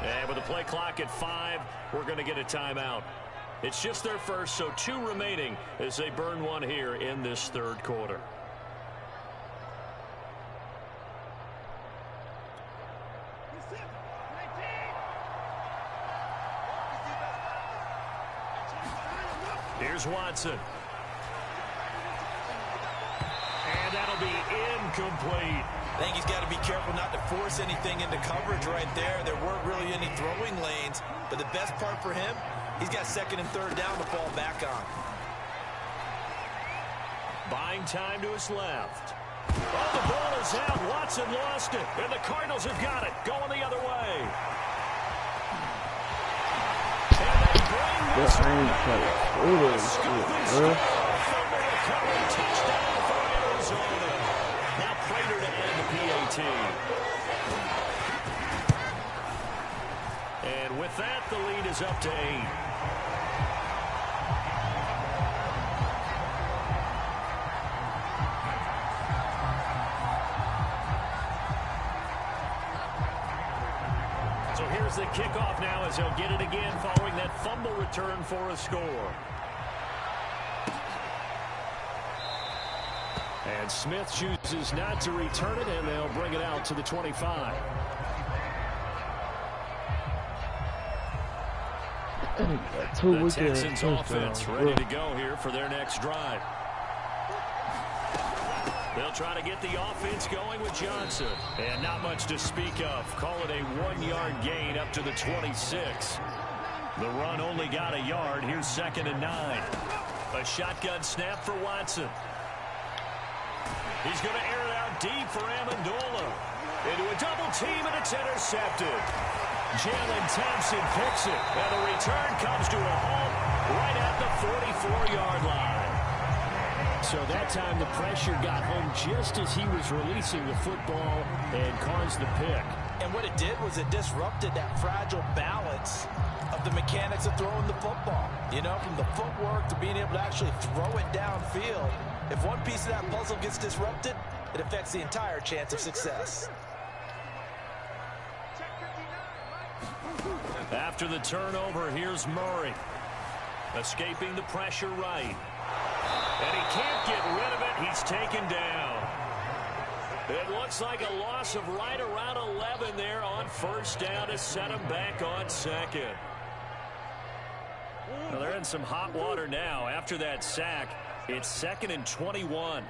And with the play clock at 5, we're going to get a timeout. It's just their first, so 2 remaining as they burn one here in this third quarter. Here's Watson. And that'll be incomplete. I think he's got to be careful not to force anything into coverage right there. There weren't really any throwing lanes, but the best part for him, he's got 2nd and 3rd down to fall back on. Buying time to his left. Oh, the ball is out. Watson lost it, and the Cardinals have got it. Going the other way. And they bring this touchdown for Arizona. Now Prater to end the PAT. And with that, the lead is up to 8. So here's the kickoff now as he'll get it again following that fumble return for a score. And Smith chooses not to return it, and they'll bring it out to the 25. The Texans offense ready to go here for their next drive. They'll try to get the offense going with Johnson. And not much to speak of. Call it a 1-yard gain up to the 26. The run only got a yard. Here's 2nd and 9. A shotgun snap for Watson. He's going to air it out deep for Amendola. Into a double team, and it's intercepted. Jalen Thompson picks it, and the return comes to a halt right at the 44-yard line. So that time the pressure got home just as he was releasing the football and caused the pick. And what it did was it disrupted that fragile balance of the mechanics of throwing the football. You know, from the footwork to being able to actually throw it downfield. If one piece of that puzzle gets disrupted, it affects the entire chance of success. After the turnover, here's Murray. Escaping the pressure right. And he can't get rid of it. He's taken down. It looks like a loss of right around 11 there on 1st down to set him back on 2nd. Well, they're in some hot water now. After that sack, it's 2nd and 21.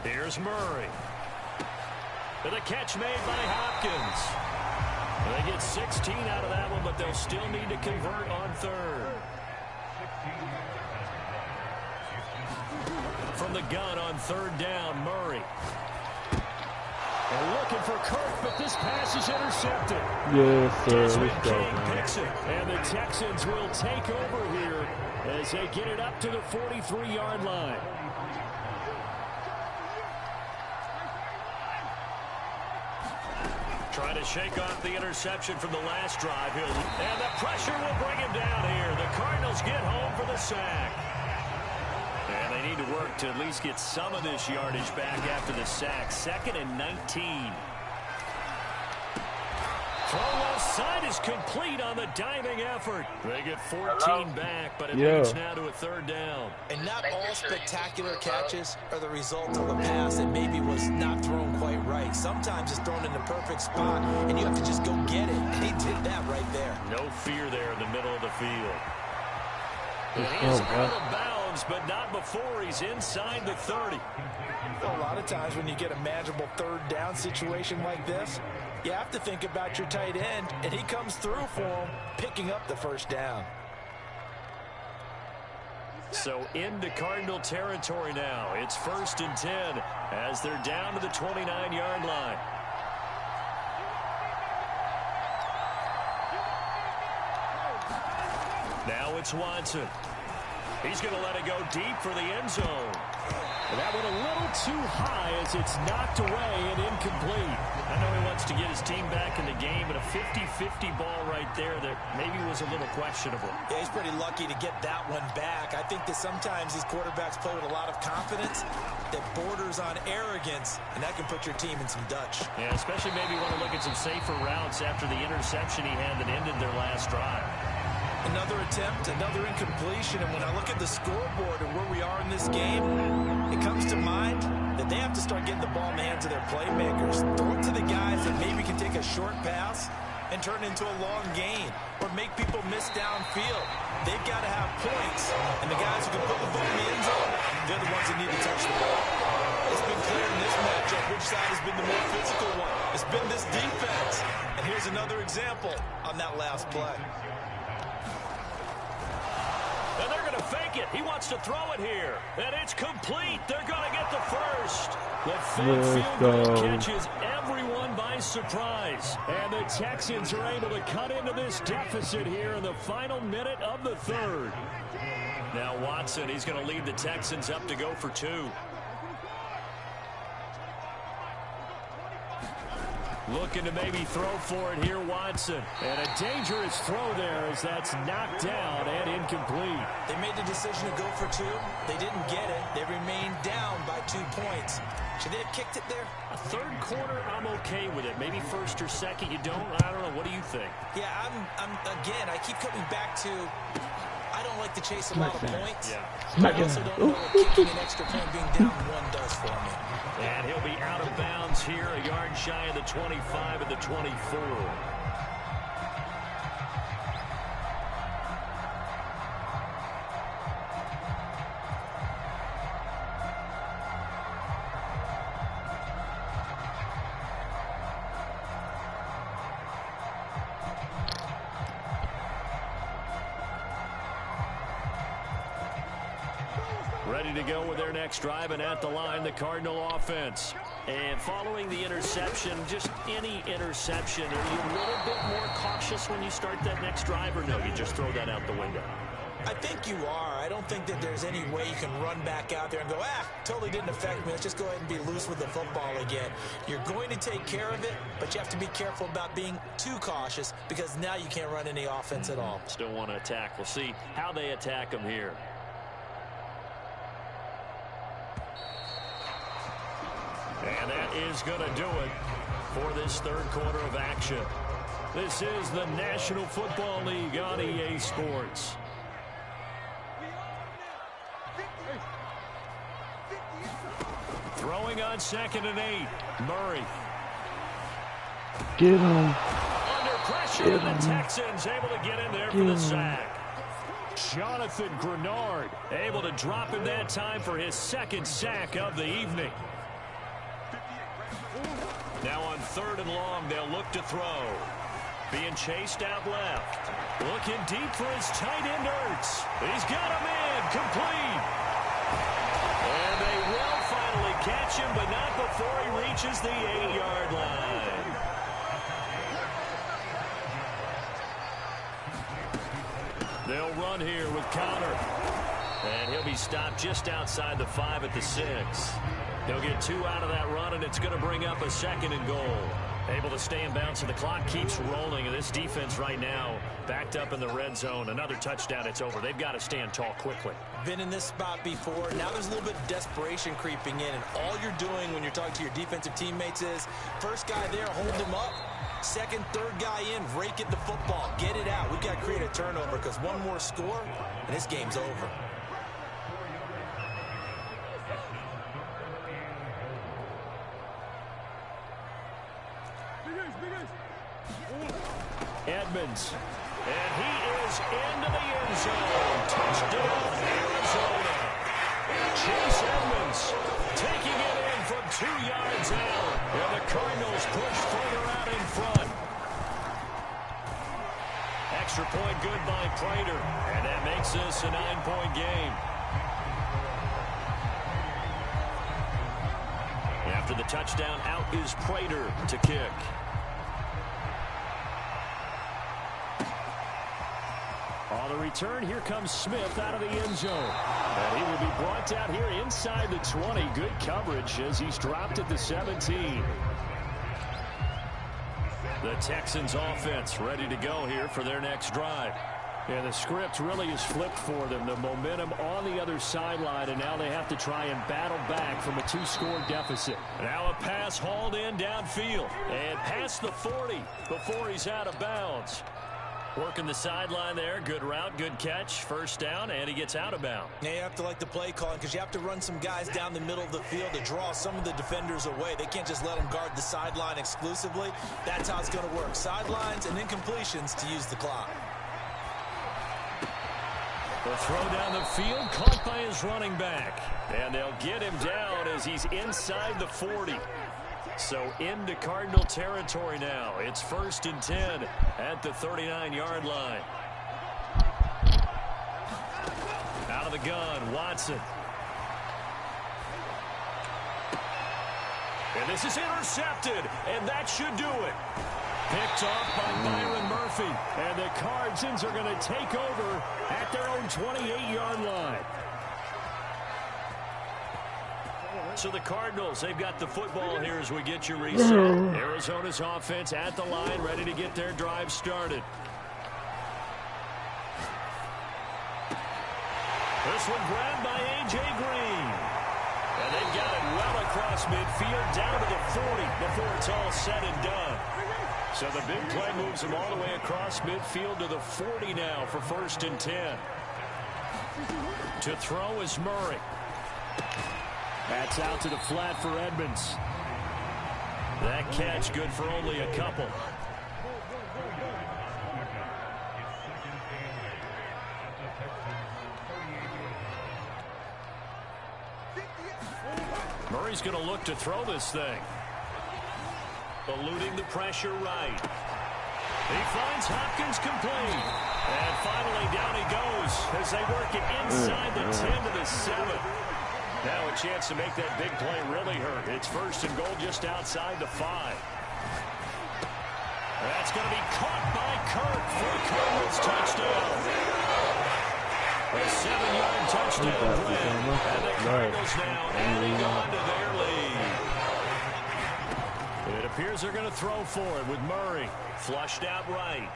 Here's Murray. And the catch made by Hopkins. They get 16 out of that one, but they'll still need to convert on 3rd. From the gun on 3rd down, Murray. And looking for Kirk, but this pass is intercepted. Yes, sir. Desmond King picks it, and the Texans will take over here as they get it up to the 43-yard line. Trying to shake off the interception from the last drive. And the pressure will bring him down here. The Cardinals get home for the sack. And they need to work to at least get some of this yardage back after the sack. 2nd and 19. Throw left side is complete on the diving effort. They get 14 back, but it leads now to a 3rd down. And not all spectacular catches are the result of a pass that maybe was not thrown quite right. Sometimes it's thrown in the perfect spot, and you have to just go get it. And he did that right there. No fear there in the middle of the field. And he is out of bounds, but not before he's inside the 30. A lot of times when you get a manageable 3rd down situation like this, you have to think about your tight end, and he comes through for him, picking up the 1st down. So into Cardinal territory now. It's 1st and 10 as they're down to the 29-yard line. Now it's Watson. He's going to let it go deep for the end zone. That went a little too high as it's knocked away and incomplete. I know he wants to get his team back in the game, but a 50-50 ball right there that maybe was a little questionable. Yeah, he's pretty lucky to get that one back. I think that sometimes these quarterbacks play with a lot of confidence that borders on arrogance, and that can put your team in some Dutch. Yeah, especially maybe want to look at some safer routes after the interception he had that ended their last drive. Another attempt, another incompletion, and when I look at the scoreboard and where we are in this game, it comes to mind that they have to start getting the ball in the hands of their playmakers. Throw it to the guys that maybe can take a short pass and turn it into a long gain or make people miss downfield. They've got to have points, and the guys who can put the ball in the end zone, they're the ones that need to touch the ball. It's been clear in this matchup which side has been the more physical one. It's been this defense. And here's another example on that last play. And they're going to fake it. He wants to throw it here. And it's complete. They're going to get the first. The fake field goal catches everyone by surprise. And the Texans are able to cut into this deficit here in the final minute of the third. Now Watson, he's going to lead the Texans up to go for two. Looking to maybe throw for it here, Watson. And a dangerous throw there as that's knocked down and incomplete. They made the decision to go for two. They didn't get it. They remained down by 2 points. Should they have kicked it there? A third quarter, I'm okay with it. Maybe first or second, you don't. I don't know. What do you think? Yeah, again, I keep coming back to I don't like to chase a lot of points. Yeah. I also don't know what kicking an extra point being down one does for me. And he'll be out of bounds here, a yard shy of the 25 and the 24. Ready to go with their next drive, and at the line, the Cardinal offense. And following the interception, just any interception, are you a little bit more cautious when you start that next drive, or no, you just throw that out the window? I think you are. I don't think that there's any way you can run back out there and go, totally didn't affect me. Let's just go ahead and be loose with the football again. You're going to take care of it, but you have to be careful about being too cautious because now you can't run any offense at all. Still want to attack. We'll see how they attack them here. And that is going to do it for this third quarter of action. This is the National Football League on EA Sports. Throwing on 2nd and 8. Murray. Get him. Under pressure, and the Texans able to get in there for the sack. Jonathan Grenard able to drop him that time for his second sack of the evening. Now on 3rd and long, they'll look to throw. Being chased out left. Looking deep for his tight end, Ertz. He's got him in. Complete. And they will finally catch him, but not before he reaches the 8-yard line. They'll run here with Connor. And he'll be stopped just outside the 5 at the 6. They'll get 2 out of that run, and it's going to bring up a 2nd and goal. Able to stay in bounds, and the clock keeps rolling. And this defense right now backed up in the red zone. Another touchdown, it's over. They've got to stand tall quickly. Been in this spot before. Now there's a little bit of desperation creeping in, and all you're doing when you're talking to your defensive teammates is first guy there, hold him up. Second, third guy in, rake at the football. Get it out. We've got to create a turnover because one more score, and this game's over. Edmonds. And he is into the end zone. Touchdown, Arizona. Chase Edmonds taking it in from 2 yards out. And the Cardinals push further out in front. Extra point good by Prater. And that makes this a 9-point game. After the touchdown, out is Prater to kick. On On the return, here comes Smith out of the end zone. And he will be brought out here inside the 20. Good coverage as he's dropped at the 17. The Texans offense ready to go here for their next drive. And the script really is flipped for them. The momentum on the other sideline, and now they have to try and battle back from a 2-score deficit. Now a pass hauled in downfield and past the 40 before he's out of bounds. Working the sideline there. Good route, good catch. First down, and he gets out of bounds. Yeah, you have to like the play calling because you have to run some guys down the middle of the field to draw some of the defenders away. They can't just let them guard the sideline exclusively. That's how it's going to work. Sidelines and incompletions to use the clock. The throw down the field, caught by his running back. And they'll get him down as he's inside the 40. So into Cardinal territory now. It's 1st and 10 at the 39-yard line. Out of the gun, Watson. And this is intercepted, and that should do it. Picked off by Byron Murphy. And the Cardinals are going to take over at their own 28-yard line. So the Cardinals, they've got the football here as we get you reset. Arizona's offense at the line, ready to get their drive started. This one grabbed by A.J. Green. And they've got it well across midfield, down to the 40 before it's all said and done. So the big play moves them all the way across midfield to the 40 now for 1st and 10. To throw is Murray. That's out to the flat for Edmonds. That catch good for only a couple. Murray's going to look to throw this thing. Eluding the pressure right. He finds Hopkins complete. And finally down he goes as they work it inside the 10 to the 7. Now a chance to make that big play really hurt. It's 1st and goal just outside the 5. That's going to be caught by Kirk for a Cardinals touchdown. A 7-yard touchdown play. And the Cardinals now adding on to their lead. It appears they're going to throw for it with Murray. Flushed out right.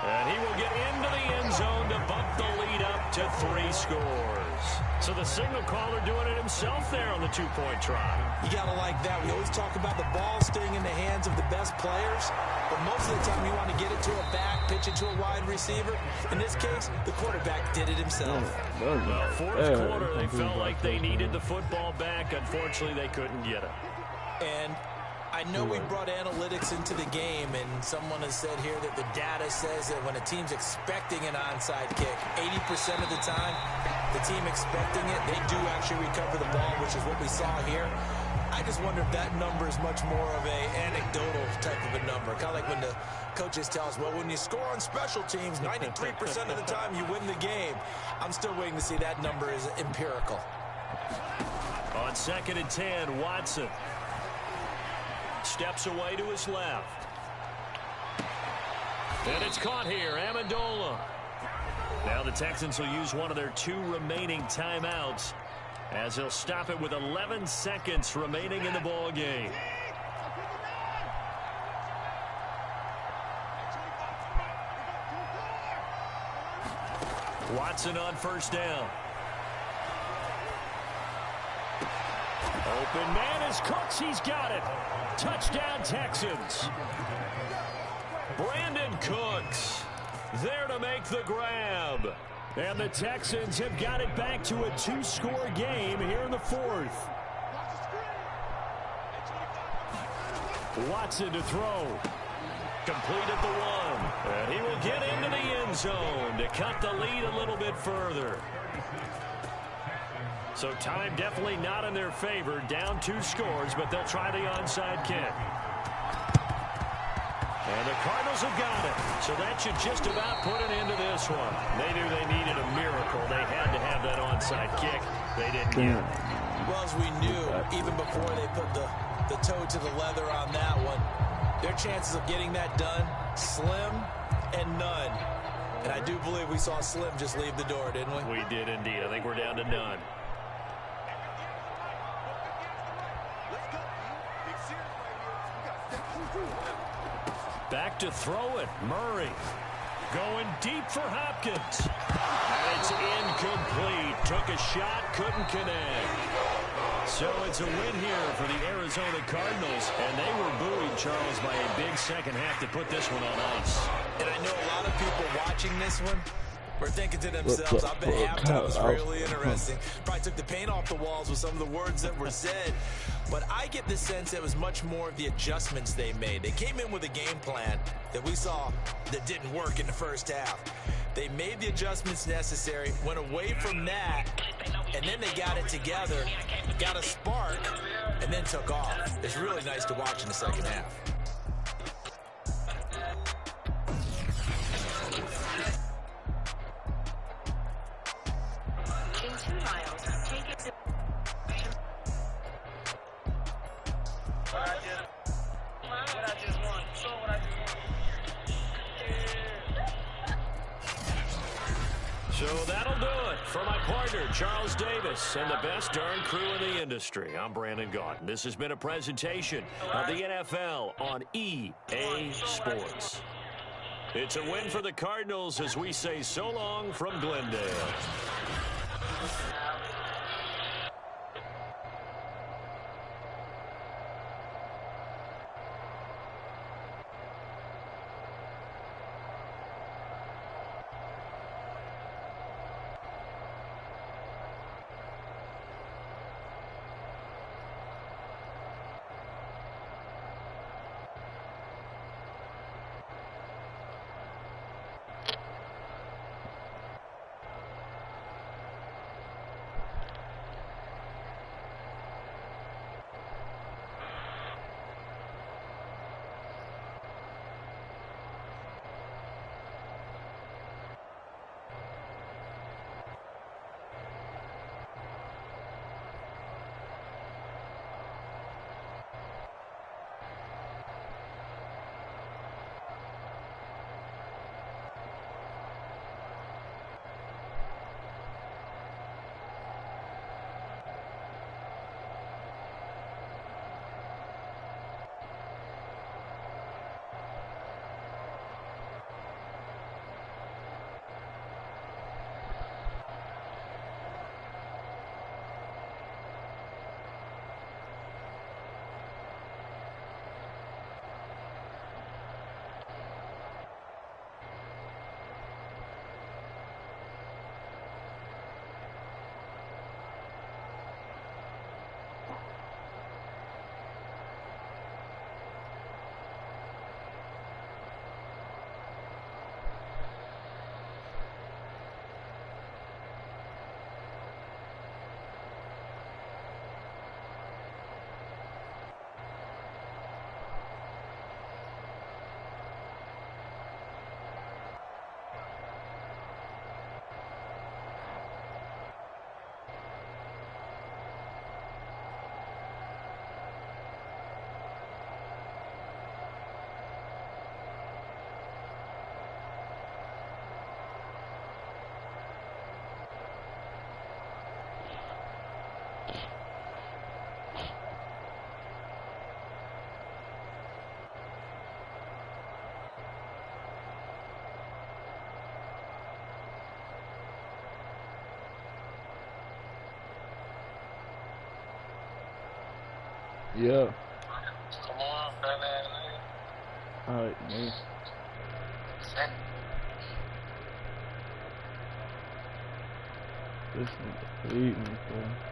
And he will get into the end zone to bump the lead up to 3 scores. So the signal caller doing it himself there on the 2-point try. You got to like that. We always talk about the ball staying in the hands of the best players, but most of the time you want to get it to a back, pitch it to a wide receiver. In this case, the quarterback did it himself. Well, 4th quarter, they felt like they needed the football back. Unfortunately, they couldn't get it. And I know we brought analytics into the game, and someone has said here that the data says that when a team's expecting an onside kick, 80% of the time, the team expecting it, they do actually recover the ball, which is what we saw here. I just wonder if that number is much more of an anecdotal type of a number. Kind of like when the coaches tell us, well, when you score on special teams, 93% of the time you win the game. I'm still waiting to see that number is empirical. On 2nd and 10, Watson. Steps away to his left. And it's caught here, Amendola. Now the Texans will use one of their 2 remaining timeouts as they'll stop it with 11 seconds remaining in the ball game. Watson on 1st down. Open man is Cooks. He's got it. Touchdown, Texans. Brandon Cooks there to make the grab. And the Texans have got it back to a 2-score game here in the 4th. Watson to throw. Complete at the 1. And he will get into the end zone to cut the lead a little bit further. So time definitely not in their favor. Down 2 scores, but they'll try the onside kick. And the Cardinals have got it. So that should just about put an end to this one. They knew they needed a miracle. They had to have that onside kick. They didn't get it. Well, as we knew, even before they put the toe to the leather on that one, their chances of getting that done, slim and none. And I do believe we saw Slim just leave the door, didn't we? We did indeed. I think we're down to none. Back to throw it. Murray going deep for Hopkins. It's incomplete. Took a shot, couldn't connect. So it's a win here for the Arizona Cardinals, and they were buoyed, Charles, by a big second half to put this one on ice. And I know a lot of people watching this one were thinking to themselves, I bet halftime was really interesting. Probably took the paint off the walls with some of the words that were said. But I get the sense it was much more of the adjustments they made. They came in with a game plan that we saw that didn't work in the first half. They made the adjustments necessary, went away from that, and then they got it together, got a spark, and then took off. It's really nice to watch in the second half. In 2 miles, take it to... What I just won. Show what I just won. So that'll do it for my partner, Charles Davis, and the best darn crew in the industry. I'm Brandon Gaudin. This has been a presentation of the NFL on EA Sports. It's a win for the Cardinals as we say so long from Glendale. Yeah. Come on, fella. Alright, man. This nigga bleeding, bro.